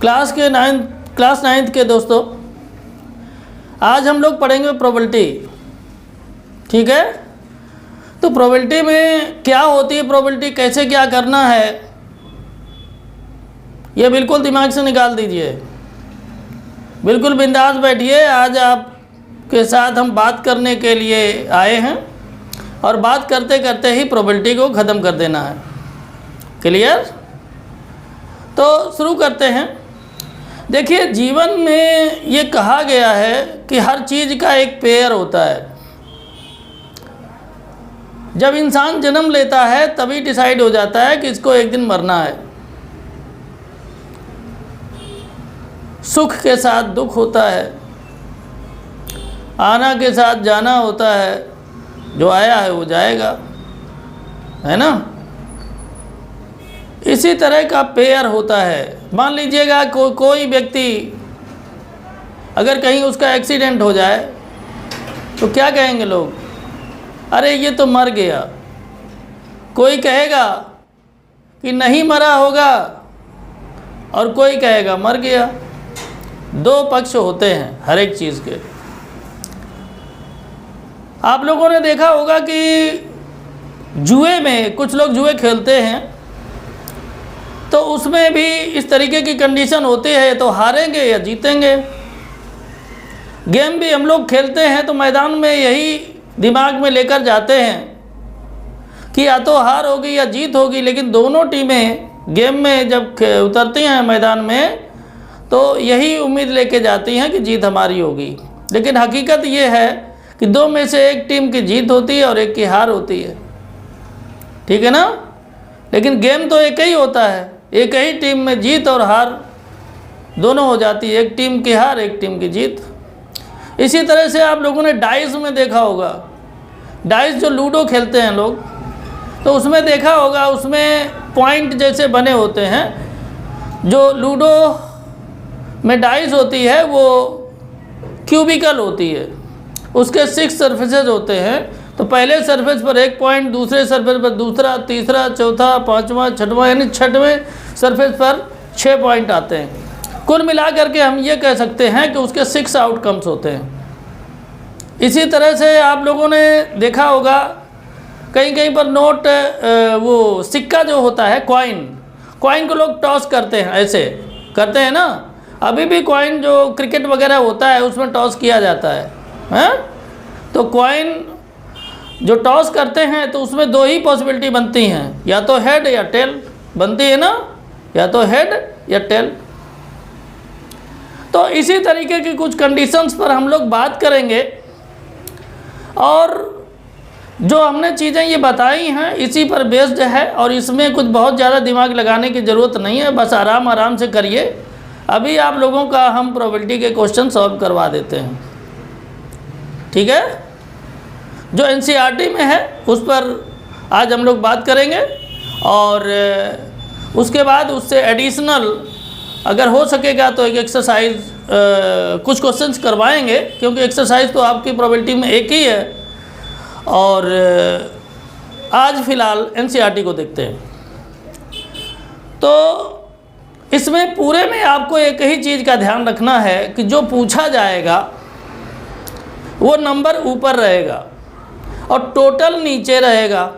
Class ninth के दोस्तों, आज हम लोग पढ़ेंगे प्रोबेबिलिटी। ठीक है, तो प्रोबेबिलिटी में क्या होती है, प्रोबेबिलिटी कैसे क्या करना है, ये बिल्कुल दिमाग से निकाल दीजिए। बिल्कुल बिंदास बैठिए। आज आपके साथ हम बात करने के लिए आए हैं और बात करते करते ही प्रोबेबिलिटी को ख़त्म कर देना है। क्लियर? तो शुरू करते हैं। देखिए, जीवन में ये कहा गया है कि हर चीज़ का एक पेयर होता है। जब इंसान जन्म लेता है तभी डिसाइड हो जाता है कि इसको एक दिन मरना है। सुख के साथ दुख होता है, आना के साथ जाना होता है, जो आया है वो जाएगा, है ना। इसी तरह का पेयर होता है। मान लीजिएगा कोई व्यक्ति अगर कहीं उसका एक्सीडेंट हो जाए तो क्या कहेंगे लोग, अरे ये तो मर गया। कोई कहेगा कि नहीं मरा होगा और कोई कहेगा मर गया। दो पक्ष होते हैं हर एक चीज़ के। आप लोगों ने देखा होगा कि जुए में कुछ लोग जुए खेलते हैं तो उसमें भी इस तरीके की कंडीशन होती है, तो हारेंगे या जीतेंगे। गेम भी हम लोग खेलते हैं तो मैदान में यही दिमाग में लेकर जाते हैं कि या तो हार होगी या जीत होगी, लेकिन दोनों टीमें गेम में जब उतरती हैं मैदान में तो यही उम्मीद लेके जाती हैं कि जीत हमारी होगी। लेकिन हकीकत ये है कि दो में से एक टीम की जीत होती है और एक की हार होती है। ठीक है ना। लेकिन गेम तो एक ही होता है, एक ही टीम में जीत और हार दोनों हो जाती है, एक टीम की हार एक टीम की जीत। इसी तरह से आप लोगों ने डाइस में देखा होगा, डाइस जो लूडो खेलते हैं लोग, तो उसमें देखा होगा उसमें पॉइंट जैसे बने होते हैं। जो लूडो में डाइस होती है वो क्यूबिकल होती है, उसके 6 सरफेसेस होते हैं। तो पहले सरफेस पर एक पॉइंट, दूसरे सरफेस पर दूसरा, तीसरा, चौथा, पांचवा, छठवां, यानी छठवें सरफेस पर 6 पॉइंट आते हैं। कुल मिला करके हम ये कह सकते हैं कि उसके 6 आउटकम्स होते हैं। इसी तरह से आप लोगों ने देखा होगा कहीं कहीं पर नोट, वो सिक्का जो होता है, कॉइन को लोग टॉस करते हैं, ऐसे करते हैं ना। अभी भी कॉइन जो क्रिकेट वगैरह होता है उसमें टॉस किया जाता है। तो कॉइन जो टॉस करते हैं तो उसमें 2 ही पॉसिबिलिटी बनती हैं, या तो हेड या टेल बनती है ना, या तो हेड या टेल। तो इसी तरीके की कुछ कंडीशंस पर हम लोग बात करेंगे और जो हमने चीज़ें ये बताई हैं इसी पर बेस्ड है और इसमें कुछ बहुत ज़्यादा दिमाग लगाने की ज़रूरत नहीं है, बस आराम आराम से करिए। अभी आप लोगों का हम प्रोबेबिलिटी के क्वेश्चन सॉल्व करवा देते हैं। ठीक है, जो एनसीईआरटी में है उस पर आज हम लोग बात करेंगे और उसके बाद उससे एडिशनल अगर हो सकेगा तो एक एक्सरसाइज, कुछ क्वेश्चंस करवाएंगे, क्योंकि एक्सरसाइज तो आपकी प्रोबेबिलिटी में एक ही है। और आज फ़िलहाल एनसीईआरटी को देखते हैं। तो इसमें पूरे में आपको एक ही चीज़ का ध्यान रखना है कि जो पूछा जाएगा वो नंबर ऊपर रहेगा और टोटल नीचे रहेगा।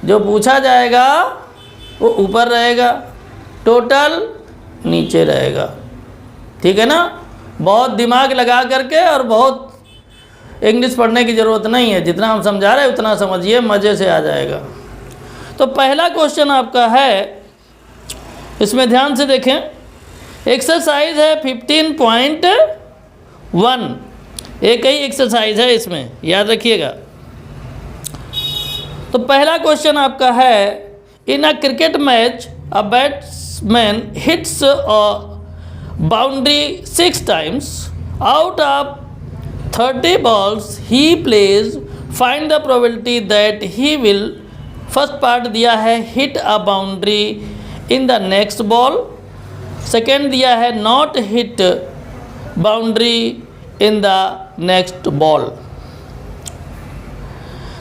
जो पूछा जाएगा वो ऊपर रहेगा, टोटल नीचे रहेगा। ठीक है ना। बहुत दिमाग लगा करके और बहुत इंग्लिश पढ़ने की ज़रूरत नहीं है, जितना हम समझा रहे हैं उतना समझिए, मज़े से आ जाएगा। तो पहला क्वेश्चन आपका है, इसमें ध्यान से देखें। एक्सरसाइज है 15.1, एक ही एक्सरसाइज है इसमें, याद रखिएगा। तो पहला क्वेश्चन आपका है, in a cricket match a batsman hits a boundary 6 times out of 30 balls he plays, find the probability that he will, first part दिया है hit a boundary in the next ball, second दिया है not hit boundary in the next ball.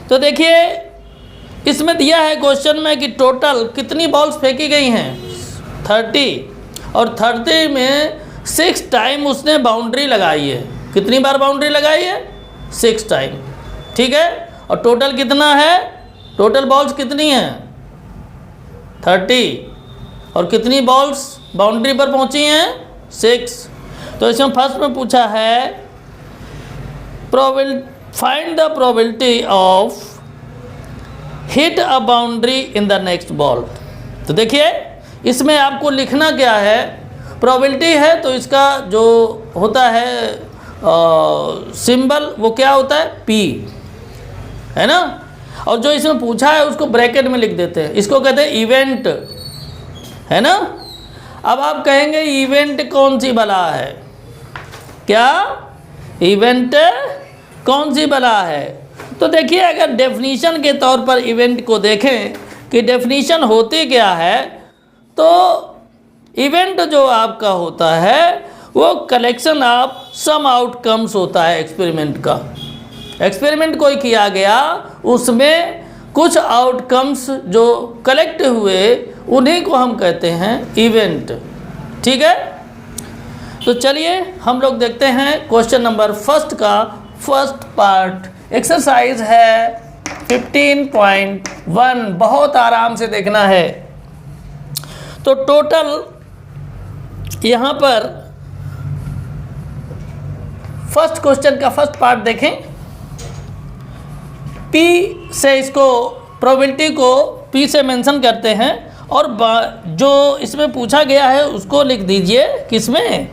तो देखिए इसमें दिया है question में कि टोटल कितनी बॉल्स फेंकी गई हैं, 30, और 30 में 6 टाइम उसने बाउंड्री लगाई है। कितनी बार बाउंड्री लगाई है? 6 टाइम। ठीक है, और टोटल कितना है? टोटल बॉल्स कितनी हैं? 30। और कितनी बॉल्स बाउंड्री पर पहुंची हैं? 6। तो इसमें फर्स्ट में पूछा है find the probability of hit a boundary in the next ball. तो देखिए इसमें आपको लिखना क्या है, प्रोबेबिलिटी है तो इसका जो होता है सिंबल वो क्या होता है? P, है ना। और जो इसमें पूछा है उसको ब्रैकेट में लिख देते हैं, इसको कहते हैं इवेंट, है ना। अब आप कहेंगे इवेंट कौन सी बला है? क्या इवेंट कौन सी बला है? तो देखिए अगर डेफिनीशन के तौर पर इवेंट को देखें कि डेफिनीशन होती क्या है, तो इवेंट जो आपका होता है वो कलेक्शन ऑफ सम आउटकम्स होता है एक्सपेरिमेंट का। एक्सपेरिमेंट कोई किया गया, उसमें कुछ आउटकम्स जो कलेक्ट हुए उन्हीं को हम कहते हैं इवेंट। ठीक है, तो चलिए हम लोग देखते हैं क्वेश्चन नंबर फर्स्ट का फर्स्ट पार्ट। एक्सरसाइज है 15.1, बहुत आराम से देखना है। तो टोटल यहाँ पर फर्स्ट क्वेश्चन का फर्स्ट पार्ट देखें। P से इसको प्रोबेबिलिटी को P से मेंशन करते हैं और जो इसमें पूछा गया है उसको लिख दीजिए किसमें?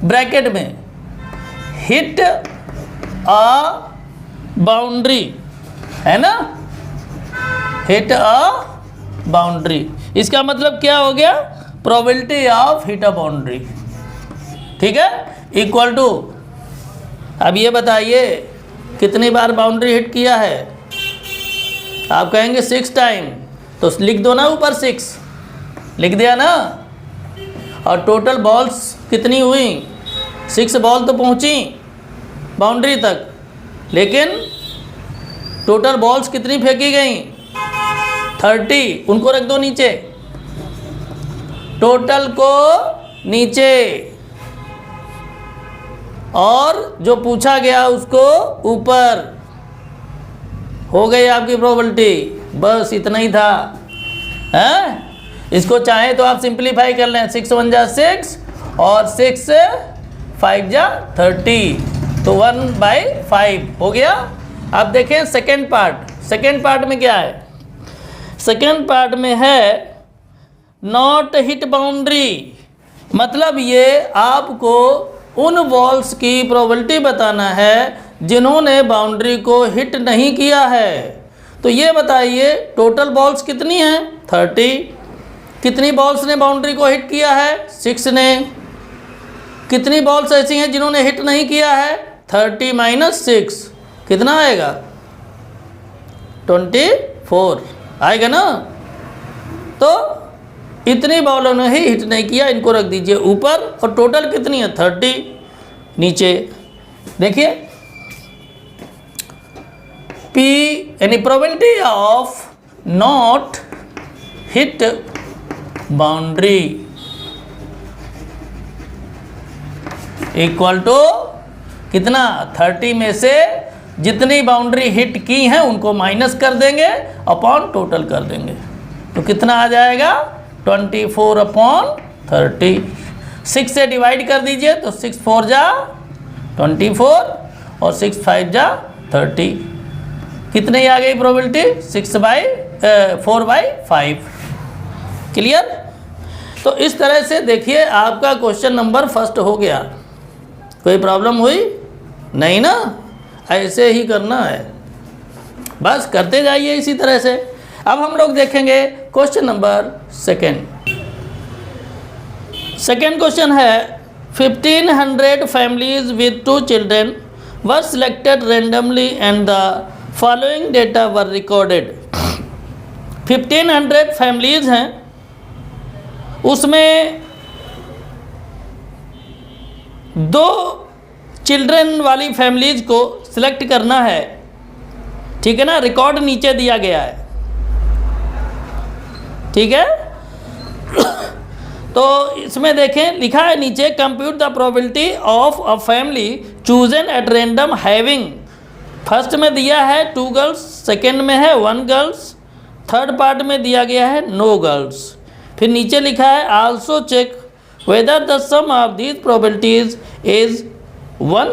ब्रैकेट में, हिट अ बाउंड्री, है ना, हिट अ बाउंड्री। इसका मतलब क्या हो गया? Probability of hit a boundary. ठीक है, इक्वल टू, अब ये बताइए कितनी बार बाउंड्री हिट किया है? आप कहेंगे 6 टाइम, तो लिख दो ना ऊपर 6, लिख दिया ना। और टोटल बॉल्स कितनी हुई? 6 बॉल तो पहुंची बाउंड्री तक, लेकिन टोटल बॉल्स कितनी फेंकी गई? 30। उनको रख दो नीचे, टोटल को नीचे, और जो पूछा गया उसको ऊपर। हो गई आपकी प्रोबेबिलिटी, बस इतना ही था। हैं? इसको चाहे तो आप सिंप्लीफाई कर लें, 6 1 जा 6 और 6 5 जा 30, तो 1/5 हो गया। अब देखें सेकेंड पार्ट। सेकेंड पार्ट में क्या है? सेकेंड पार्ट में है नॉट हिट बाउंड्री, मतलब ये आपको उन बॉल्स की प्रोबेबिलिटी बताना है जिन्होंने बाउंड्री को हिट नहीं किया है। तो ये बताइए टोटल बॉल्स कितनी हैं? 30। कितनी बॉल्स ने बाउंड्री को हिट किया है? 6 ने। कितनी बॉल्स ऐसी हैं जिन्होंने हिट नहीं किया है? 30 - 6 कितना आएगा? 24 आएगा ना। तो इतनी बॉलों ने ही हिट नहीं किया, इनको रख दीजिए ऊपर। और टोटल कितनी है? 30 नीचे। देखिए P यानी probability of not hit boundary equal to कितना? 30 में से जितनी बाउंड्री हिट की हैं उनको माइनस कर देंगे, अपॉन टोटल कर देंगे, तो कितना आ जाएगा? 24/30। 6 से डिवाइड कर दीजिए, तो 6 4 जा 24 और 6 5 जा 30। कितनी आ गई प्रोबेबिलिटी? 4/5। क्लियर? तो इस तरह से देखिए आपका क्वेश्चन नंबर फर्स्ट हो गया। कोई प्रॉब्लम हुई नहीं ना? ऐसे ही करना है, बस करते जाइए इसी तरह से। अब हम लोग देखेंगे question number second. Second question है 1500 families with 2 children were selected randomly and the following data were recorded। 1500 families हैं, उसमें 2 चिल्ड्रन वाली फैमिलीज को सिलेक्ट करना है। ठीक है ना, रिकॉर्ड नीचे दिया गया है। ठीक है, तो इसमें देखें लिखा है नीचे, compute the probability of a family chosen at random having, first में दिया है 2 गर्ल्स, सेकेंड में है 1 गर्ल्स, थर्ड पार्ट में दिया गया है नो गर्ल्स। फिर नीचे लिखा है also check whether the sum of these probabilities is 1।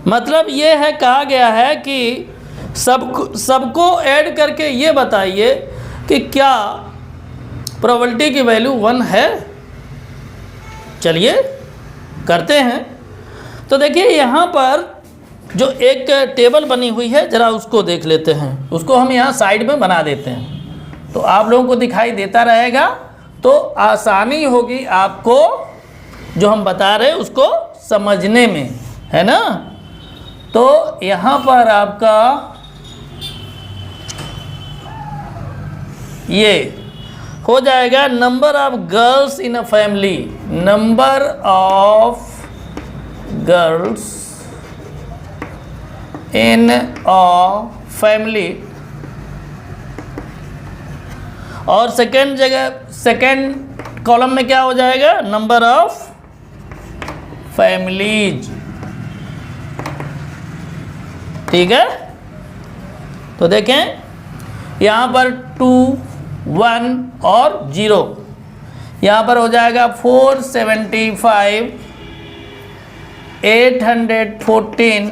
मतलब ये है, कहा गया है कि सबको ऐड करके ये बताइए कि क्या प्रोबेबिलिटी की वैल्यू 1 है। चलिए करते हैं। तो देखिए यहाँ पर जो एक टेबल बनी हुई है, ज़रा उसको देख लेते हैं। उसको हम यहाँ साइड में बना देते हैं तो आप लोगों को दिखाई देता रहेगा, तो आसानी होगी आपको जो हम बता रहे हैं उसको समझने में, है ना। तो यहाँ पर आपका ये हो जाएगा number of girls in a family, number of girls in a family, और सेकेंड कॉलम में क्या हो जाएगा, नंबर ऑफ फैमिलीज। ठीक है, तो देखें यहाँ पर 2, 1 और 0, यहाँ पर हो जाएगा 475, 814,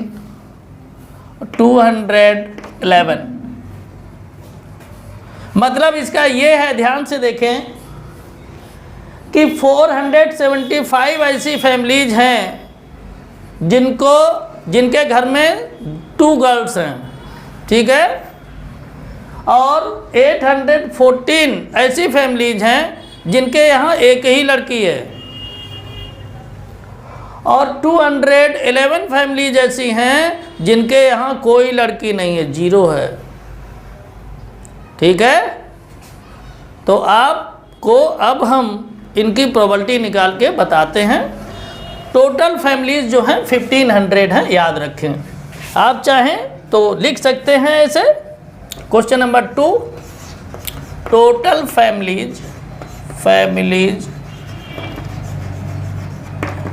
211। मतलब इसका ये है, ध्यान से देखें कि 475 ऐसी फैमिलीज हैं जिनके घर में 2 गर्ल्स हैं, ठीक है, और 814 ऐसी फैमिलीज हैं जिनके यहाँ एक ही लड़की है, और 211 फैमिलीज ऐसी हैं जिनके यहाँ कोई लड़की नहीं है, 0 है। ठीक है, तो आपको अब हम इनकी प्रोबेबिलिटी निकाल के बताते हैं। टोटल फैमिलीज जो हैं 1500 हैं, याद रखें। आप चाहें तो लिख सकते हैं ऐसे। Question number 2, total families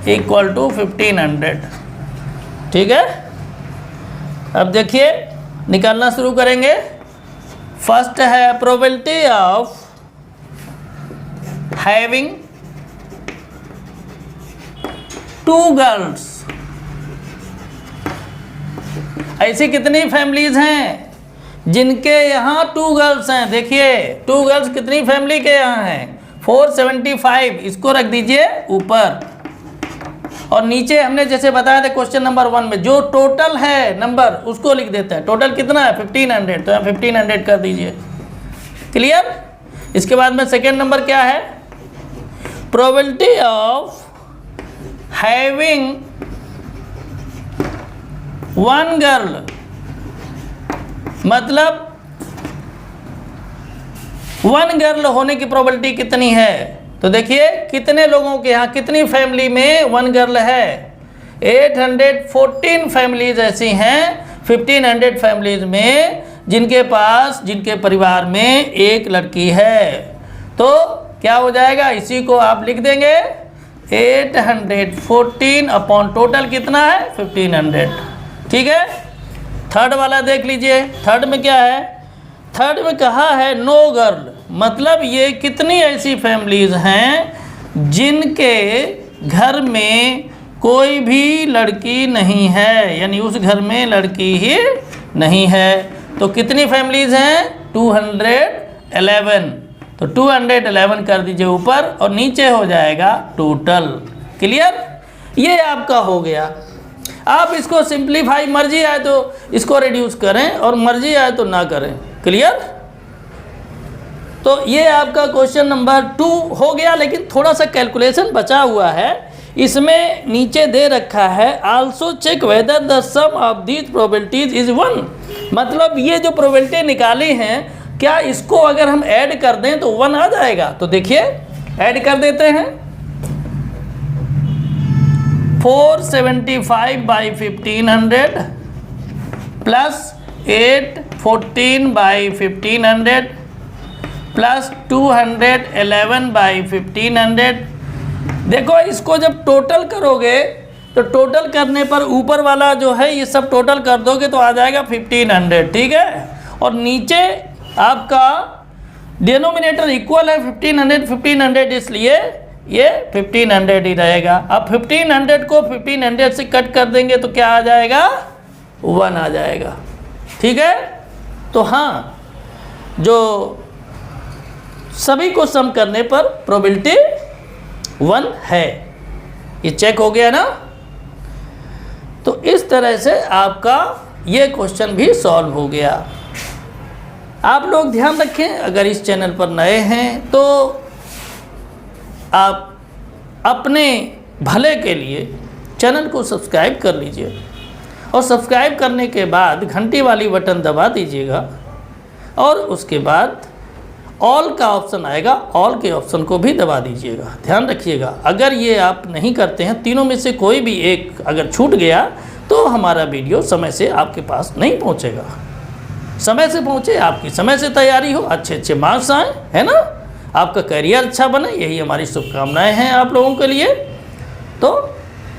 equal to 1500। ठीक है, अब देखिए निकालना शुरू करेंगे। फर्स्ट है प्रोबेबिलिटी ऑफ हैविंग 2 गर्ल्स। ऐसी कितनी फैमिलीज हैं जिनके यहाँ 2 गर्ल्स हैं। देखिए 2 गर्ल्स कितनी फैमिली के यहाँ हैं, 475, इसको रख दीजिए ऊपर, और नीचे हमने जैसे बताया था क्वेश्चन नंबर 1 में जो टोटल है नंबर उसको लिख देते हैं। टोटल कितना है 1500, तो यहाँ 1500 कर दीजिए। क्लियर। इसके बाद में सेकेंड नंबर क्या है, प्रोबेबिलिटी ऑफ हैविंग 1 गर्ल, मतलब 1 गर्ल होने की प्रोबेबिलिटी कितनी है। तो देखिए कितने लोगों के यहाँ, कितनी फैमिली में 1 गर्ल है, 814 फैमिलीज ऐसी हैं 1500 फैमिलीज में जिनके परिवार में एक लड़की है। तो क्या हो जाएगा, इसी को आप लिख देंगे 814 अपॉन टोटल कितना है 1500। ठीक है, थर्ड वाला देख लीजिए। थर्ड में क्या है, थर्ड में कहा है नो गर्ल, मतलब ये कितनी ऐसी फैमिलीज हैं जिनके घर में कोई भी लड़की नहीं है, यानी उस घर में लड़की ही नहीं है। तो कितनी फैमिलीज हैं 211, तो 211 कर दीजिए ऊपर, और नीचे हो जाएगा टोटल। क्लियर, ये आपका हो गया। आप इसको सिंप्लीफाई, मर्जी आए तो इसको रिड्यूस करें और मर्जी आए तो ना करें। क्लियर, तो ये आपका क्वेश्चन नंबर 2 हो गया। लेकिन थोड़ा सा कैलकुलेशन बचा हुआ है, इसमें नीचे दे रखा है also check whether the sum of these probabilities is 1। मतलब ये जो प्रोबेबिलिटी निकाली हैं, क्या इसको अगर हम ऐड कर दें तो 1 आ जाएगा। तो देखिए ऐड कर देते हैं, 475 बाई 1500 प्लस 814 बाई 1500 प्लस 211/1500। देखो इसको जब टोटल करोगे तो टोटल करने पर ऊपर वाला जो है ये सब टोटल कर दोगे तो आ जाएगा 1500, ठीक है। और नीचे आपका डिनोमिनेटर इक्वल है 1500 इसलिए ये 1500 ही रहेगा। अब 1500 को 1500 से कट कर देंगे तो क्या आ जाएगा, 1 आ जाएगा, ठीक है। तो हाँ, जो सभी को सम करने पर प्रोबेबिलिटी 1 है, ये चेक हो गया ना। तो इस तरह से आपका ये क्वेश्चन भी सॉल्व हो गया। आप लोग ध्यान रखें, अगर इस चैनल पर नए हैं तो आप अपने भले के लिए चैनल को सब्सक्राइब कर लीजिए और सब्सक्राइब करने के बाद घंटी वाली बटन दबा दीजिएगा और उसके बाद ऑल का ऑप्शन आएगा, ऑल के ऑप्शन को भी दबा दीजिएगा। ध्यान रखिएगा, अगर ये आप नहीं करते हैं, तीनों में से कोई भी एक अगर छूट गया तो हमारा वीडियो समय से आपके पास नहीं पहुंचेगा। समय से पहुंचे, आपकी समय से तैयारी हो, अच्छे अच्छे मार्क्स आए, है ना, आपका करियर अच्छा बने, यही हमारी शुभकामनाएं हैं आप लोगों के लिए। तो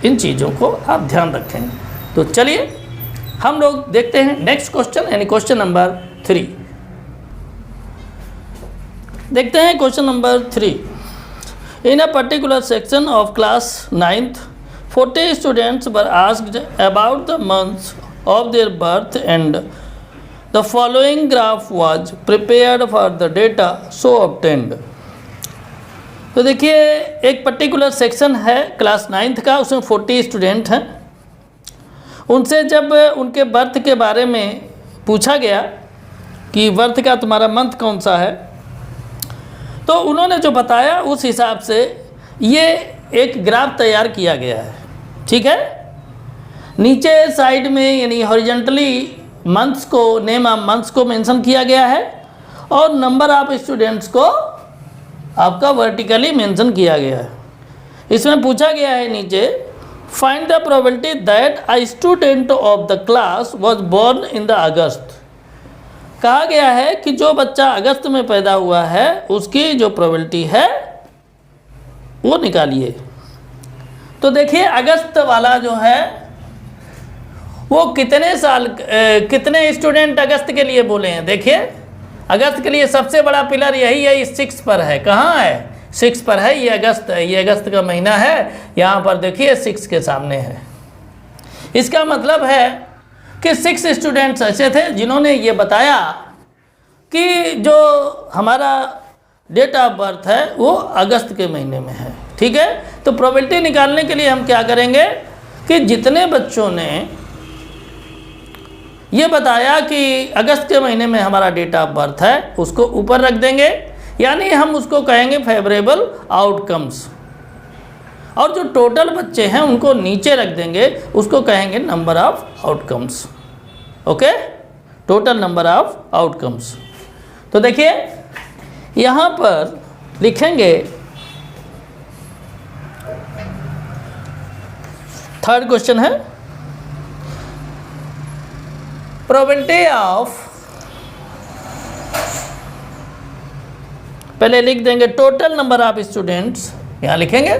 इन चीज़ों को आप ध्यान रखें। तो चलिए हम लोग देखते हैं नेक्स्ट क्वेश्चन, यानी क्वेश्चन नंबर 3 देखते हैं। Question number 3, in a particular section of class 9th 40 students were asked about the months of their birth and the following graph was prepared for the data so obtained. तो देखिए, एक particular section है class 9th का, उसमें 40 student हैं। उनसे जब उनके बर्थ के बारे में पूछा गया कि बर्थ का तुम्हारा मंथ कौन सा है, तो उन्होंने जो बताया उस हिसाब से ये एक ग्राफ तैयार किया गया है, ठीक है। नीचे साइड में यानी हॉरिजेंटली मंथ्स को, नेम ऑफ मंथ्स को मेंशन किया गया है और नंबर ऑफ स्टूडेंट्स को आपका वर्टिकली मेंशन किया गया है। इसमें पूछा गया है नीचे, find the probability that a student of the class was born in the August. कहा गया है कि जो बच्चा अगस्त में पैदा हुआ है उसकी जो प्रोबेबिलिटी है वो निकालिए। तो देखिए, अगस्त वाला जो है वो कितने स्टूडेंट अगस्त के लिए बोले हैं। देखिए, अगस्त के लिए सबसे बड़ा पिलर यही है, इस 6 पर है। कहाँ है, 6 पर है, ये अगस्त है, ये अगस्त का महीना है। यहाँ पर देखिए 6 के सामने है। इसका मतलब है कि 6 स्टूडेंट्स ऐसे थे जिन्होंने ये बताया कि जो हमारा डेट ऑफ बर्थ है वो अगस्त के महीने में है, ठीक है। तो प्रोबेबिलिटी निकालने के लिए हम क्या करेंगे कि जितने बच्चों ने ये बताया कि अगस्त के महीने में हमारा डेट ऑफ बर्थ है उसको ऊपर रख देंगे, यानी हम उसको कहेंगे फेवरेबल आउटकम्स। और जो टोटल बच्चे हैं उनको नीचे रख देंगे, उसको कहेंगे number of outcomes. Okay, total number of outcomes. तो देखिए यहाँ पर लिखेंगे, थर्ड क्वेश्चन है, प्रोबेबिलिटी ऑफ, पहले लिख देंगे टोटल नंबर ऑफ स्टूडेंट्स, यहाँ लिखेंगे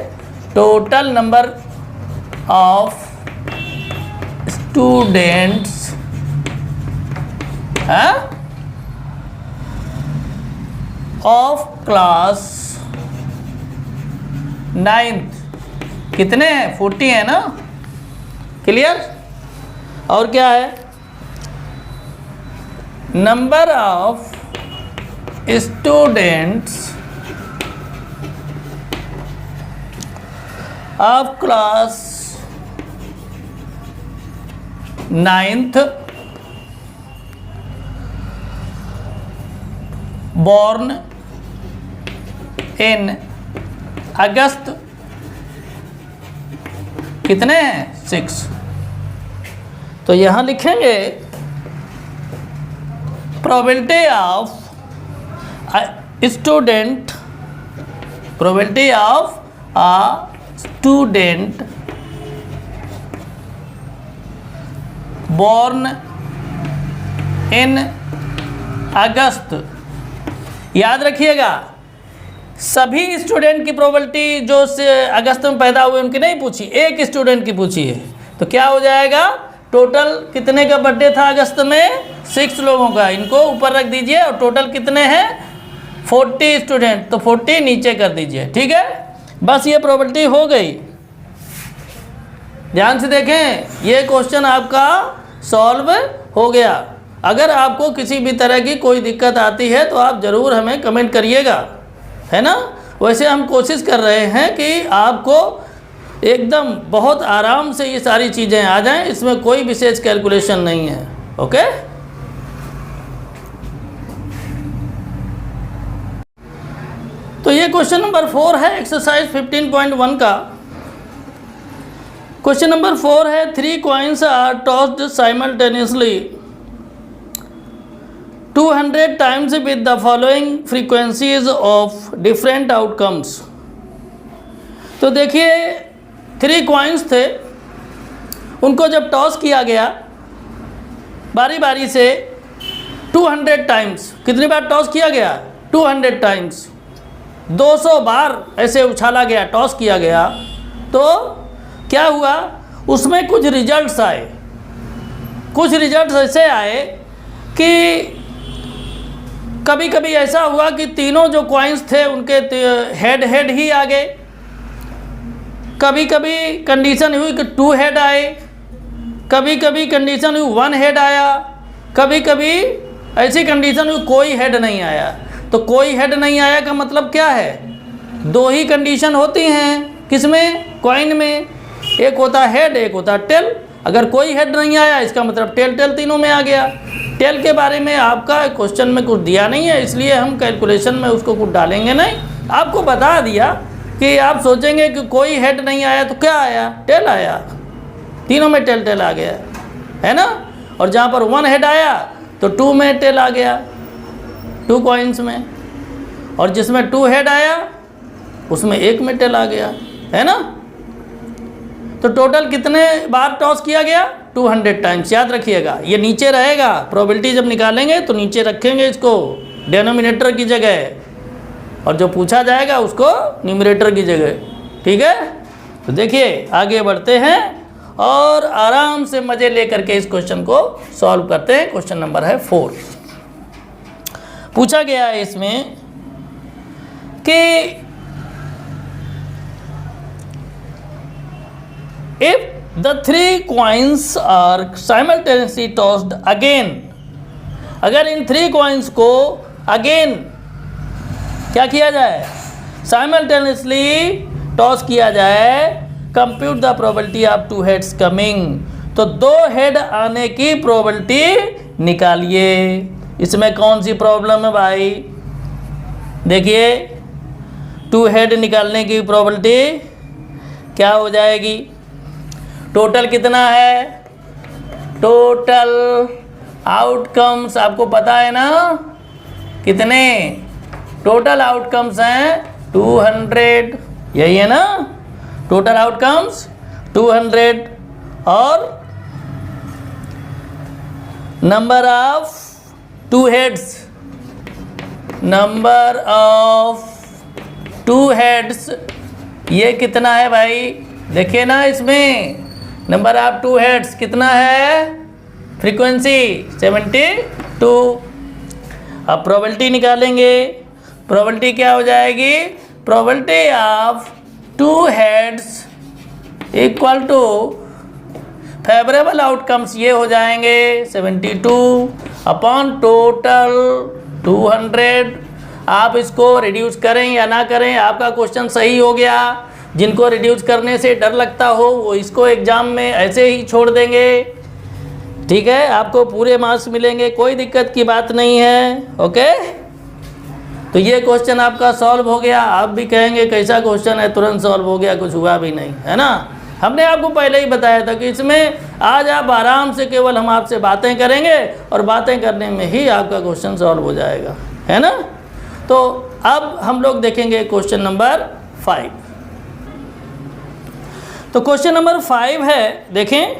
total number of students of class 9th कितने हैं, 40 है ना, क्लियर। और क्या है, number of students of class 9th born इन अगस्त, कितने हैं, 6। तो यहाँ लिखेंगे probability of student, probability of a student born in August याद रखिएगा, सभी स्टूडेंट की प्रोबेबिलिटी जो अगस्त में पैदा हुए उनकी नहीं पूछी, एक स्टूडेंट की पूछी है। तो क्या हो जाएगा, टोटल कितने का बर्थडे था अगस्त में, 6 लोगों का, इनको ऊपर रख दीजिए और टोटल कितने हैं 40 स्टूडेंट, तो 40 नीचे कर दीजिए। ठीक है, बस ये प्रोबेबिलिटी हो गई। ध्यान से देखें, ये क्वेश्चन आपका सॉल्व हो गया। अगर आपको किसी भी तरह की कोई दिक्कत आती है तो आप ज़रूर हमें कमेंट करिएगा, है ना। वैसे हम कोशिश कर रहे हैं कि आपको एकदम बहुत आराम से ये सारी चीज़ें आ जाएं, इसमें कोई विशेष कैलकुलेशन नहीं है। ओके, तो ये क्वेश्चन नंबर 4 है एक्सरसाइज 15.1 का। क्वेश्चन नंबर 4 है 3 coins are tossed simultaneously 200 times with the following frequencies of different outcomes. तो देखिए 3 कॉइन्स थे, उनको जब टॉस किया गया बारी बारी से 200 टाइम्स, कितनी बार टॉस किया गया 200 टाइम्स, 200 बार ऐसे उछाला गया, टॉस किया गया, तो क्या हुआ, उसमें कुछ रिजल्ट्स आए। कुछ रिजल्ट्स ऐसे आए कि कभी कभी ऐसा हुआ कि तीनों जो कॉइन्स थे उनके हेड हेड ही आ गए, कभी कभी कंडीशन हुई कि 2 हेड आए, कभी कभी कंडीशन हुई 1 हेड आया, कभी कभी ऐसी कंडीशन हुई कोई हेड नहीं आया। तो कोई हेड नहीं आया का मतलब क्या है, 2 ही कंडीशन होती हैं, किसमें, कॉइन में, एक होता हेड एक होता टेल। अगर कोई हेड नहीं आया इसका मतलब टेल टेल तीनों में आ गया। टेल के बारे में आपका क्वेश्चन में कुछ दिया नहीं है, इसलिए हम कैलकुलेशन में उसको कुछ डालेंगे नहीं। आपको बता दिया कि आप सोचेंगे कि कोई हेड नहीं आया तो क्या आया, टेल आया, तीनों में टेल टेल आ गया, है ना। और जहाँ पर 1 हेड आया तो 2 में टेल आ गया, 2 कॉइन्स में, और जिसमें 2 हेड आया उसमें 1 में टेल आ गया, है ना। तो टोटल कितने बार टॉस किया गया 200 टाइम्स। याद रखिएगा, ये नीचे रहेगा, प्रोबेबिलिटी जब निकालेंगे तो नीचे रखेंगे इसको डिनोमिनेटर की जगह, और जो पूछा जाएगा उसको न्यूमरेटर की जगह। ठीक है, तो देखिए आगे बढ़ते हैं और आराम से मज़े लेकर के इस क्वेश्चन को सॉल्व करते हैं। क्वेश्चन नंबर है 4। पूछा गया है इसमें कि if the 3 coins are simultaneously tossed again, अगर इन 3 coins को again क्या किया जाए, साइमल्टेनियसली टॉस किया जाए, compute the probability of 2 heads coming, तो 2 हेड आने की प्रोबेबिलिटी निकालिए। इसमें कौन सी प्रॉब्लम है भाई, देखिए 2 हेड निकालने की प्रोबेबिलिटी क्या हो जाएगी, टोटल कितना है, टोटल आउटकम्स आपको पता है ना कितने, टोटल आउटकम्स हैं 200, यही है ना, टोटल आउटकम्स 200, और number of 2 heads, number of 2 heads ये कितना है भाई, देखिए ना इसमें नंबर ऑफ 2 हेड्स कितना है, फ्रीक्वेंसी 72। अब प्रोबेबिलिटी निकालेंगे, प्रोबेबिलिटी क्या हो जाएगी, probability of 2 heads equal to favourable outcomes ये हो जाएंगे 72 अपॉन टोटल 200। आप इसको रिड्यूस करें या ना करें, आपका क्वेश्चन सही हो गया। जिनको रिड्यूस करने से डर लगता हो वो इसको एग्ज़ाम में ऐसे ही छोड़ देंगे, ठीक है, आपको पूरे मार्क्स मिलेंगे, कोई दिक्कत की बात नहीं है। ओके, तो ये क्वेश्चन आपका सॉल्व हो गया। आप भी कहेंगे कैसा क्वेश्चन है, तुरंत सॉल्व हो गया, कुछ हुआ भी नहीं, है ना। हमने आपको पहले ही बताया था कि इसमें आज आप आराम से केवल हम आपसे बातें करेंगे और बातें करने में ही आपका क्वेश्चन सॉल्व हो जाएगा, है ना। तो अब हम लोग देखेंगे क्वेश्चन नंबर 5। तो क्वेश्चन नंबर 5 है, देखें,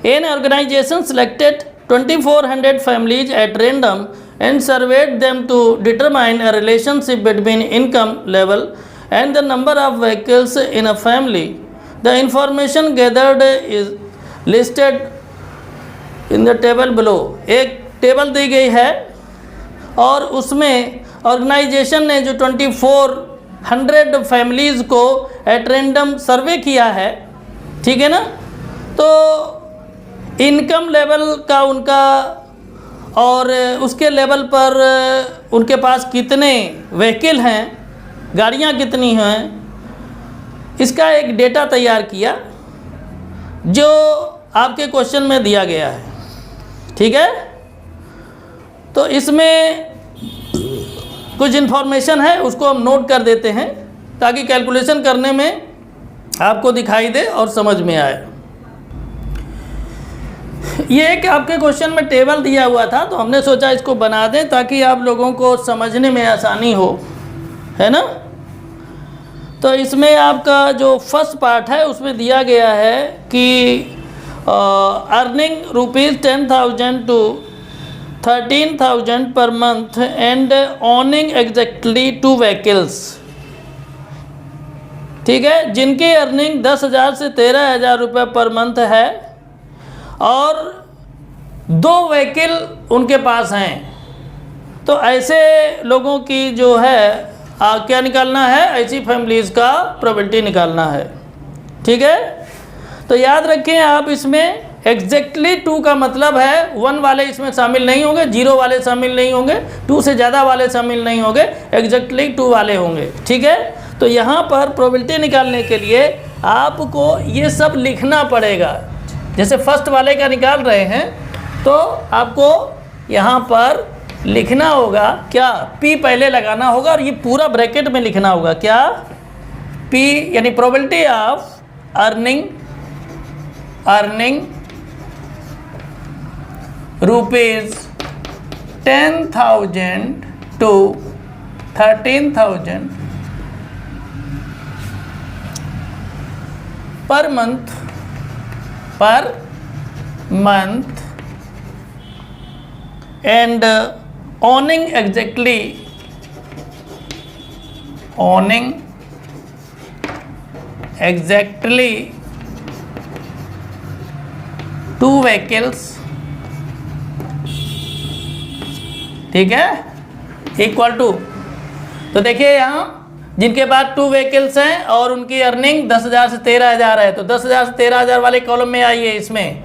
an organisation selected 2400 families at random and surveyed them to determine a relationship between income level and the number of vehicles in a family. The information gathered is listed in the table below. एक table दी गई है और उसमें organisation ने जो 2400 families को at random सर्वे किया है, ठीक है ना, तो इनकम लेवल का उनका और उसके लेवल पर उनके पास कितने व्हीकल हैं, गाड़ियाँ कितनी हैं, इसका एक डेटा तैयार किया जो आपके क्वेश्चन में दिया गया है, ठीक है। तो इसमें कुछ इन्फॉर्मेशन है, उसको हम नोट कर देते हैं ताकि कैलकुलेशन करने में आपको दिखाई दे और समझ में आए। ये एक आपके क्वेश्चन में टेबल दिया हुआ था, तो हमने सोचा इसको बना दें ताकि आप लोगों को समझने में आसानी हो, है ना। तो इसमें आपका जो फर्स्ट पार्ट है उसमें दिया गया है कि earning ₹10,000 to 13,000 per month and owning exactly 2 vehicles, ठीक है, जिनकी अर्निंग 10,000 से 13,000 रुपये पर मंथ है और 2 व्हीकल उनके पास हैं। तो ऐसे लोगों की जो है क्या निकालना है, ऐसी फैमिलीज़ का प्रोबेबिलिटी निकालना है, ठीक है। तो याद रखें आप, इसमें एग्जैक्टली 2 का मतलब है 1 वाले इसमें शामिल नहीं होंगे, 0 वाले शामिल नहीं होंगे, 2 से ज़्यादा वाले शामिल नहीं होंगे, एग्जैक्टली 2 वाले होंगे, ठीक है। तो यहाँ पर प्रोबेबिलिटी निकालने के लिए आपको ये सब लिखना पड़ेगा। जैसे फर्स्ट वाले का निकाल रहे हैं तो आपको यहाँ पर लिखना होगा क्या, P पहले लगाना होगा और ये पूरा ब्रैकेट में लिखना होगा क्या, P यानी probability of earning ₹10,000 to 13,000 per month and owning exactly 2 vehicles, ठीक है, इक्वल टू। तो देखिए यहाँ जिनके पास 2 व्हीकल्स हैं और उनकी अर्निंग 10,000 से 13,000 है, तो 10,000 से 13,000 वाले कॉलम में आइए इसमें।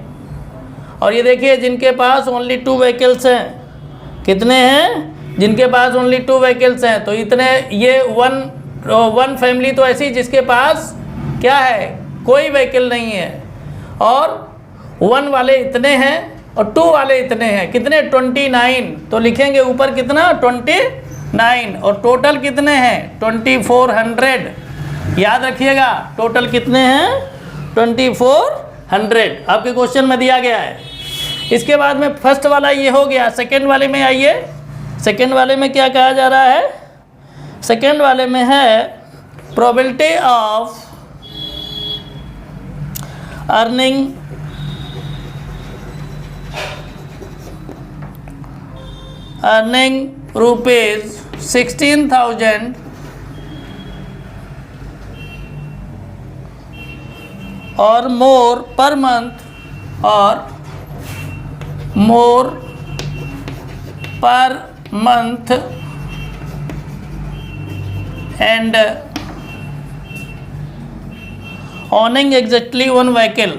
और ये देखिए जिनके पास ओनली 2 व्हीकल्स हैं, कितने हैं, जिनके पास ओनली 2 व्हीकल्स हैं, तो इतने, ये वन फैमिली तो ऐसी जिसके पास क्या है, कोई व्हीकल नहीं है, और 1 वाले इतने हैं और 2 वाले इतने हैं, कितने, 29। तो लिखेंगे ऊपर कितना, 29, और टोटल कितने हैं, 2400। याद रखिएगा टोटल कितने हैं, 2400 आपके क्वेश्चन में दिया गया है। इसके बाद में फर्स्ट वाला ये हो गया। सेकंड वाले में आइए, सेकंड वाले में क्या कहा जा रहा है, सेकंड वाले में है प्रोबेबिलिटी ऑफ अर्निंग ₹16,000 और more per month and owning exactly 1 vehicle,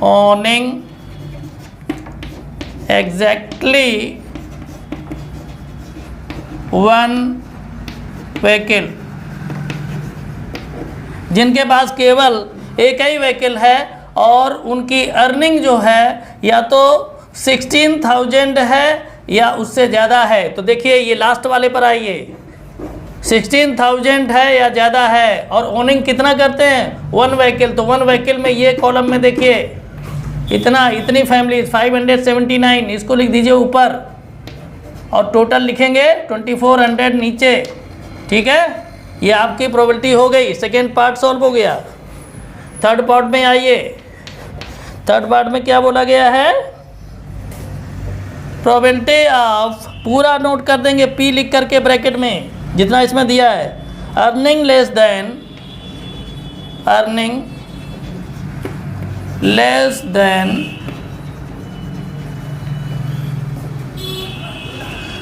owning exactly 1 vehicle, जिनके पास केवल एक ही व्हीकल है और उनकी अर्निंग जो है या तो 16,000 है या उससे ज़्यादा है। तो देखिए ये लास्ट वाले पर आइए, 16,000 है या ज़्यादा है और ओनिंग कितना करते हैं, 1 व्हीकल। तो 1 व्हीकल में ये कॉलम में देखिए इतनी फैमिली 579, इसको लिख दीजिए ऊपर और टोटल लिखेंगे 2400 नीचे, ठीक है। ये आपकी प्रोबेबिलिटी हो गई, सेकेंड पार्ट सॉल्व हो गया। थर्ड पार्ट में आइए, थर्ड पार्ट में क्या बोला गया है, प्रोबेबिलिटी ऑफ, पूरा नोट कर देंगे P लिख करके ब्रैकेट में जितना इसमें दिया है, अर्निंग लेस देन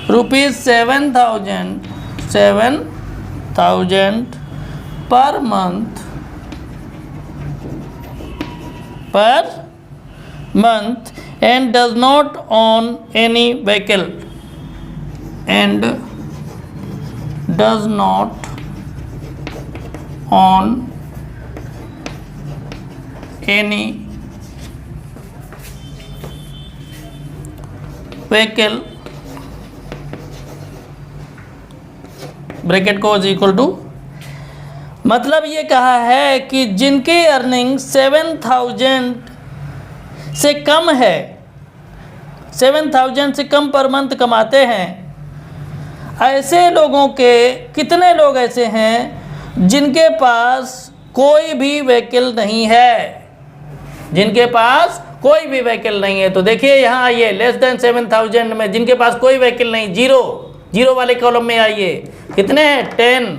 ₹7,000 पर month and does not own any vehicle bracket को इज इक्वल टू, मतलब ये कहा है कि जिनकी अर्निंग 7,000 से कम है, 7,000 से कम पर मंथ कमाते हैं, ऐसे लोगों के, कितने लोग ऐसे हैं जिनके पास कोई भी व्हीकल नहीं है, जिनके पास कोई भी व्हीकल नहीं है। तो देखिए यहाँ आइए, लेस देन 7,000 में जिनके पास कोई व्हीकल नहीं, जीरो वाले कॉलम में आइए, कितने हैं 10,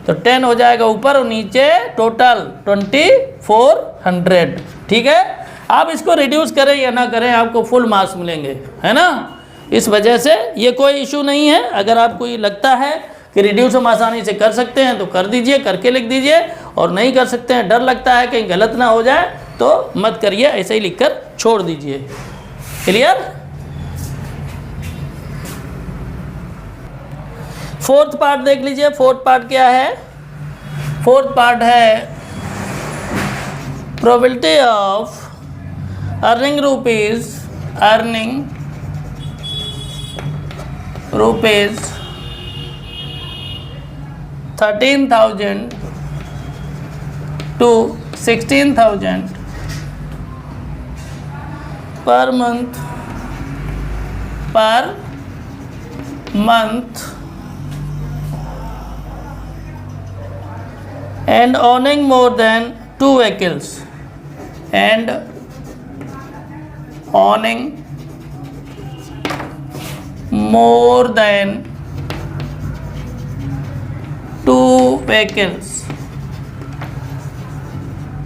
तो 10 हो जाएगा ऊपर और नीचे टोटल 2,400। ठीक है, आप इसको रिड्यूस करें या ना करें आपको फुल मार्क्स मिलेंगे, है ना। इस वजह से ये कोई इशू नहीं है। अगर आपको ये लगता है कि रिड्यूस हम आसानी से कर सकते हैं तो कर दीजिए, करके लिख दीजिए, और नहीं कर सकते हैं, डर लगता है कहीं गलत ना हो जाए तो मत करिए, ऐसे ही लिखकर छोड़ दीजिए। क्लियर। फोर्थ पार्ट देख लीजिए। फोर्थ पार्ट क्या है? फोर्थ पार्ट है probability of earning rupees 13,000 to 16,000 per month and owning more than 2 vehicles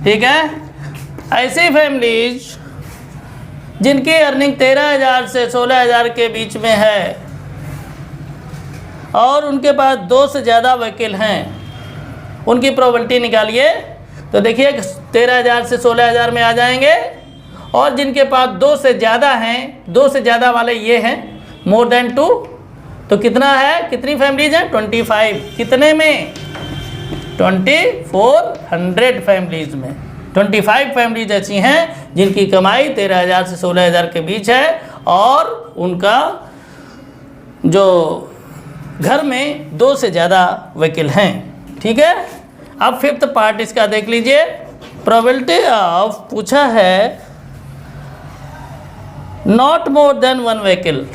ठीक है। ऐसी फैमिलीज जिनकी अर्निंग 13,000 से 16,000 के बीच में है और उनके पास 2 से ज़्यादा व्हीकल हैं, उनकी प्रोबेबिलिटी निकालिए। तो देखिए 13,000 से 16,000 में आ जाएंगे, और जिनके पास 2 से ज़्यादा हैं, 2 से ज़्यादा वाले ये हैं, मोर देन 2, तो कितना है, कितनी फैमिलीज हैं 25, कितने में 2,400 फैमिलीज में 25 फैमिलीज ऐसी हैं जिनकी कमाई 13,000 से 16,000 के बीच है और उनका जो घर में 2 से ज़्यादा व्हीकल हैं। ठीक है। अब फिफ्थ पार्ट इसका देख लीजिए। प्रोबेबिलिटी ऑफ पूछा है not more than 1 vehicle,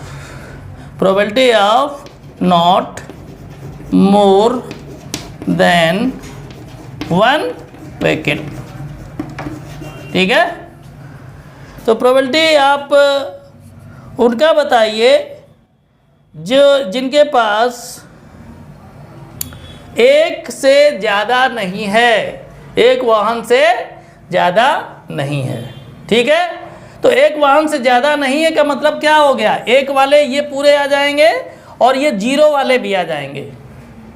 probability of not more than 1 vehicle. ठीक है। तो प्रोबेबिलिटी आप उनका बताइए जो जिनके पास एक से ज़्यादा नहीं है, एक वाहन से ज़्यादा नहीं है। ठीक है। तो एक वाहन से ज़्यादा नहीं है का मतलब क्या हो गया, एक वाले ये पूरे आ जाएंगे और ये 0 वाले भी आ जाएंगे।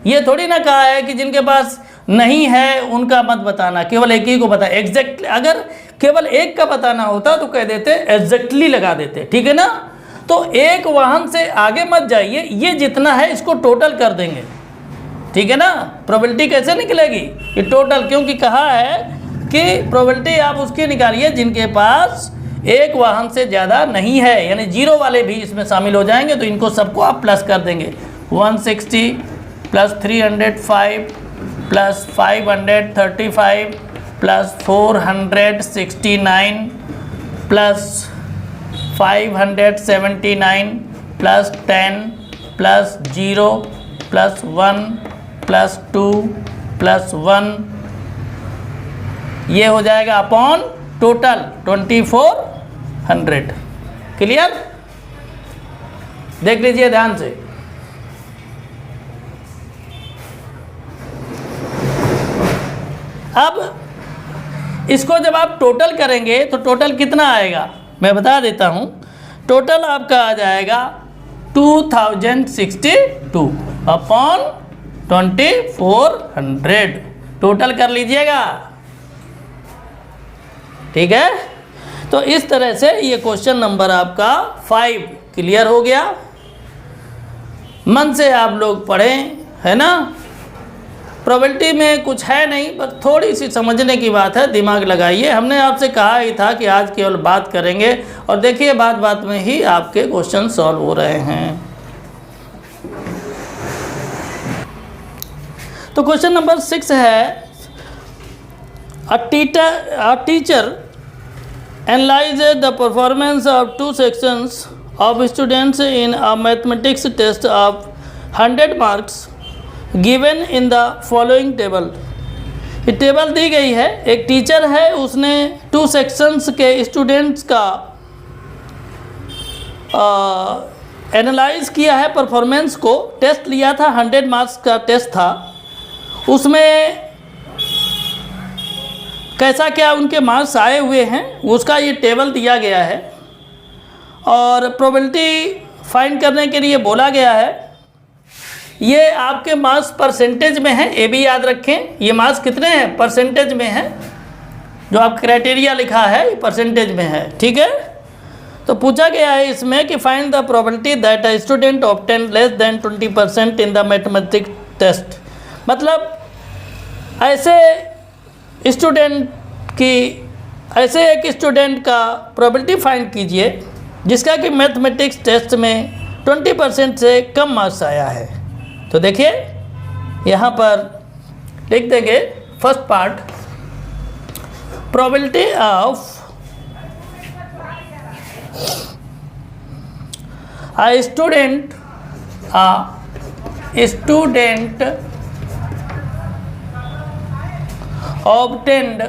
ये थोड़ी ना कहा है कि जिनके पास नहीं है उनका मत बताना, केवल एक ही को बता। एग्जैक्टली अगर केवल एक का बताना होता तो कह देते एग्जैक्टली लगा देते। ठीक है ना। तो एक वाहन से आगे मत जाइए, ये जितना है इसको टोटल कर देंगे। ठीक है ना। प्रोबेबिलिटी कैसे निकलेगी, ये टोटल, क्योंकि कहा है कि प्रोबेबिलिटी आप उसकी निकालिए जिनके पास एक वाहन से ज़्यादा नहीं है, यानी 0 वाले भी इसमें शामिल हो जाएंगे। तो इनको सबको आप प्लस कर देंगे, 160 plus 305 plus 535 plus 469 plus 579 plus 10 plus 0 plus 1 plus 2 plus 1, ये हो जाएगा अपॉन टोटल 2,400। क्लियर। देख लीजिए ध्यान से। अब इसको जब आप टोटल करेंगे तो टोटल कितना आएगा मैं बता देता हूँ। टोटल आपका आ जाएगा 2062 अपॉन 2400। टोटल कर लीजिएगा, ठीक है। तो इस तरह से ये क्वेश्चन नंबर आपका 5 क्लियर हो गया। मन से आप लोग पढ़ें, है ना। प्रोबेबिलिटी में कुछ है नहीं, बस थोड़ी सी समझने की बात है, दिमाग लगाइए। हमने आपसे कहा ही था कि आज केवल बात करेंगे, और देखिए बात बात में ही आपके क्वेश्चन सॉल्व हो रहे हैं। तो क्वेश्चन नंबर 6 है, a teacher analyzes the performance of 2 sections of students in a mathematics test of 100 marks given in the following table। ये टेबल दी गई है, एक टीचर है, उसने 2 सेक्शंस के स्टूडेंट्स का एनालाइज किया है परफॉर्मेंस को। टेस्ट लिया था, 100 मार्क्स का टेस्ट था, उसमें कैसा क्या उनके मार्क्स आए हुए हैं उसका ये टेबल दिया गया है, और प्रोबेबिलिटी फाइंड करने के लिए बोला गया है। ये आपके मार्क्स परसेंटेज में है, ये भी याद रखें। ये मार्क्स कितने हैं, परसेंटेज में है। जो आप क्राइटेरिया लिखा है ये परसेंटेज में है, ठीक है। तो पूछा गया है इसमें कि find the probability that a student obtain less than 20% in the mathematics test. मतलब ऐसे एक स्टूडेंट का प्रोबेबिलिटी फाइंड कीजिए जिसका कि मैथमेटिक्स टेस्ट में 20% से कम मार्क्स आया है। तो देखिए यहाँ पर लिख देंगे first part, probability of a student obtained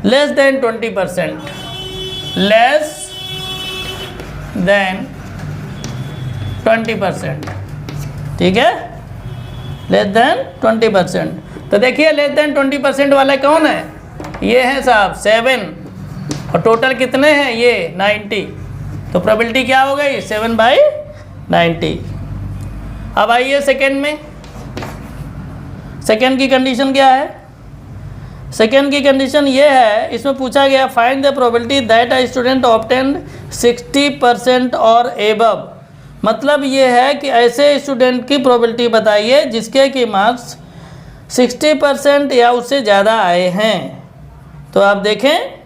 less than 20%, less than 20%, ठीक है, लेस देन 20%। तो देखिए लेस देन 20% वाला कौन है, ये है साहब 7, और टोटल कितने हैं ये 90। तो प्रोबेबिलिटी क्या हो गई 7/90। अब आइए सेकेंड में, सेकेंड की कंडीशन क्या है। सेकेंड की कंडीशन ये है, इसमें पूछा गया find the probability that a student obtain 60% और एबव। मतलब ये है कि ऐसे स्टूडेंट की प्रोबेबिलिटी बताइए जिसके कि मार्क्स 60% या उससे ज़्यादा आए हैं। तो आप देखें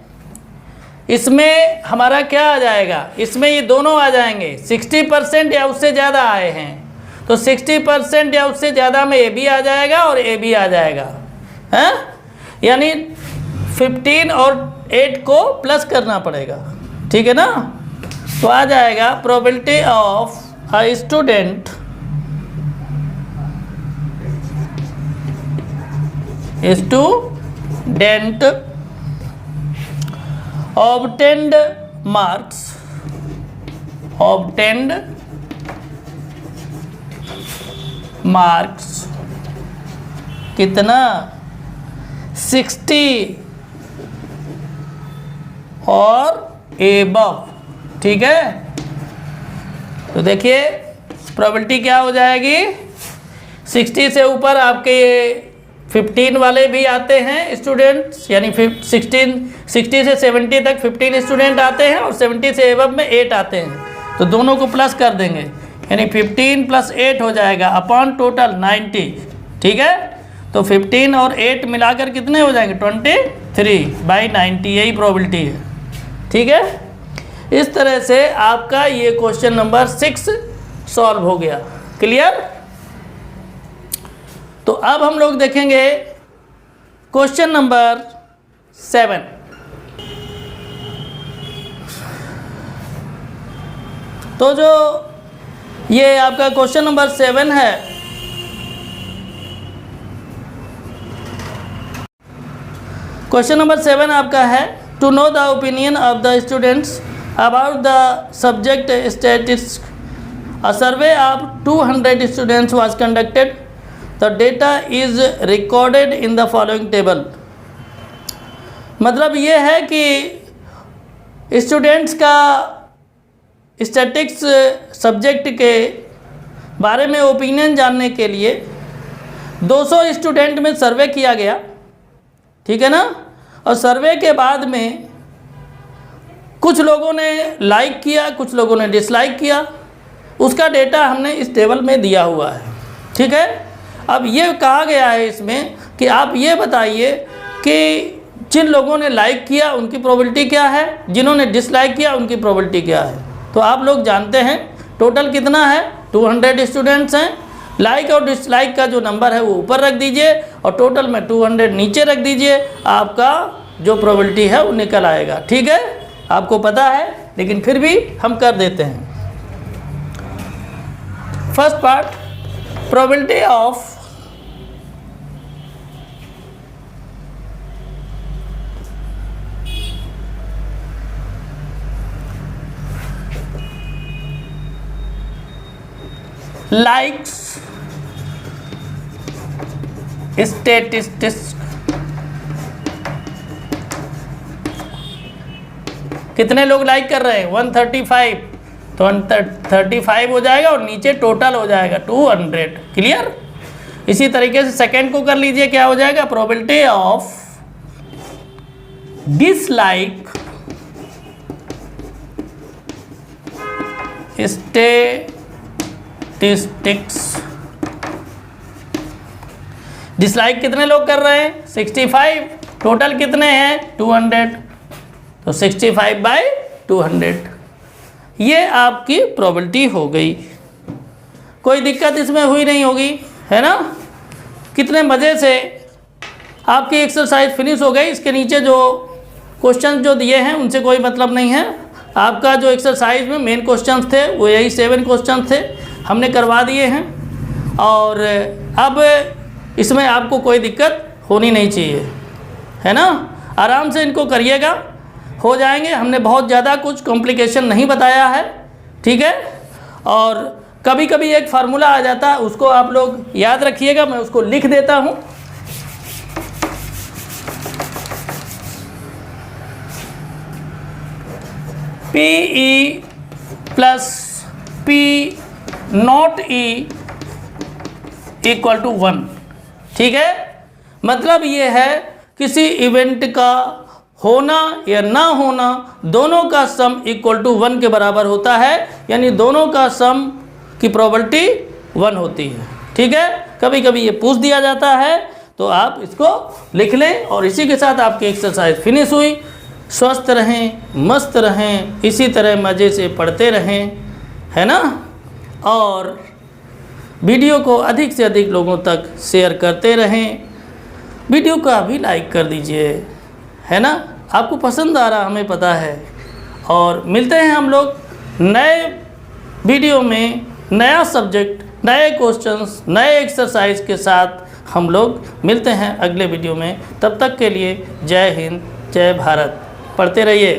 इसमें हमारा क्या आ जाएगा, इसमें ये दोनों आ जाएंगे, 60% या उससे ज़्यादा आए हैं तो 60% या उससे ज़्यादा में ए भी आ जाएगा और ए भी आ जाएगा, हैं, यानी 15 और 8 को प्लस करना पड़ेगा, ठीक है ना। तो आ जाएगा probability of a student obtained marks कितना 60 और एबव, ठीक है। तो देखिए प्रोबेबिलिटी क्या हो जाएगी, 60 से ऊपर आपके ये 15 वाले भी आते हैं स्टूडेंट्स, यानी 60 से 70 तक 15 स्टूडेंट आते हैं और 70 से एबव में 8 आते हैं। तो दोनों को प्लस कर देंगे, यानी 15 + 8 हो जाएगा अपॉन टोटल 90, ठीक है। तो 15 और 8 मिलाकर कितने हो जाएंगे 23/90, यही प्रोबेबिलिटी है, ठीक है। इस तरह से आपका ये क्वेश्चन नंबर 6 सॉल्व हो गया, क्लियर। तो अब हम लोग देखेंगे क्वेश्चन नंबर 7। तो जो ये आपका क्वेश्चन नंबर 7 है, क्वेश्चन नंबर 7 आपका है, to know the opinion of the students about the subject statistics, a survey of 200 students was conducted, the data is recorded in the following table. मतलब ये है कि स्टूडेंट्स का स्टैटिक्स सब्जेक्ट के बारे में ओपिनियन जानने के लिए 200 स्टूडेंट में सर्वे किया गया, ठीक है ना। और सर्वे के बाद में कुछ लोगों ने लाइक किया, कुछ लोगों ने डिसलाइक किया, उसका डेटा हमने इस टेबल में दिया हुआ है, ठीक है। अब ये कहा गया है इसमें कि आप ये बताइए कि जिन लोगों ने लाइक किया उनकी प्रोबेबिलिटी क्या है, जिन्होंने डिसलाइक किया उनकी प्रोबेबिलिटी क्या है। तो आप लोग जानते हैं टोटल कितना है, 200 स्टूडेंट्स हैं। लाइक और डिसलाइक का जो नंबर है वो ऊपर रख दीजिए और टोटल में 200 नीचे रख दीजिए, आपका जो प्रोबेबिलिटी है वो निकल आएगा, ठीक है। आपको पता है लेकिन फिर भी हम कर देते हैं। First part, probability of likes statistics. कितने लोग लाइक कर रहे हैं, 135, तो 35 हो जाएगा और नीचे टोटल हो जाएगा 200, क्लियर। इसी तरीके से सेकंड को कर लीजिए, क्या हो जाएगा, probability of dislike statistics. Dislike कितने लोग कर रहे हैं, 65, टोटल कितने हैं 200, तो 65/200 ये आपकी प्रोबेबिलिटी हो गई। कोई दिक्कत इसमें हुई नहीं होगी, है ना। कितने मज़े से आपकी एक्सरसाइज फिनिश हो गई। इसके नीचे जो क्वेश्चन जो दिए हैं उनसे कोई मतलब नहीं है। आपका जो एक्सरसाइज में मेन क्वेश्चंस थे वो यही 7 क्वेश्चन थे, हमने करवा दिए हैं। और अब इसमें आपको कोई दिक्कत होनी नहीं चाहिए, है ना। आराम से इनको करिएगा, हो जाएंगे। हमने बहुत ज़्यादा कुछ कॉम्प्लिकेशन नहीं बताया है, ठीक है। और कभी कभी एक फार्मूला आ जाता है, उसको आप लोग याद रखिएगा, मैं उसको लिख देता हूँ। PE plus P0E equal to 1, ठीक है। मतलब ये है किसी इवेंट का होना या ना होना दोनों का सम इक्वल टू 1 के बराबर होता है, यानी दोनों का सम की प्रोबेबिलिटी 1 होती है, ठीक है। कभी कभी ये पूछ दिया जाता है तो आप इसको लिख लें। और इसी के साथ आपकी एक्सरसाइज फिनिश हुई। स्वस्थ रहें, मस्त रहें, इसी तरह मज़े से पढ़ते रहें, है ना। और वीडियो को अधिक से अधिक लोगों तक शेयर करते रहें। वीडियो को भी लाइक कर दीजिए, है ना। आपको पसंद आ रहा हमें पता है। और मिलते हैं हम लोग नए वीडियो में, नया सब्जेक्ट, नए क्वेश्चंस, नए एक्सरसाइज के साथ हम लोग मिलते हैं अगले वीडियो में। तब तक के लिए जय हिंद, जय भारत। पढ़ते रहिए।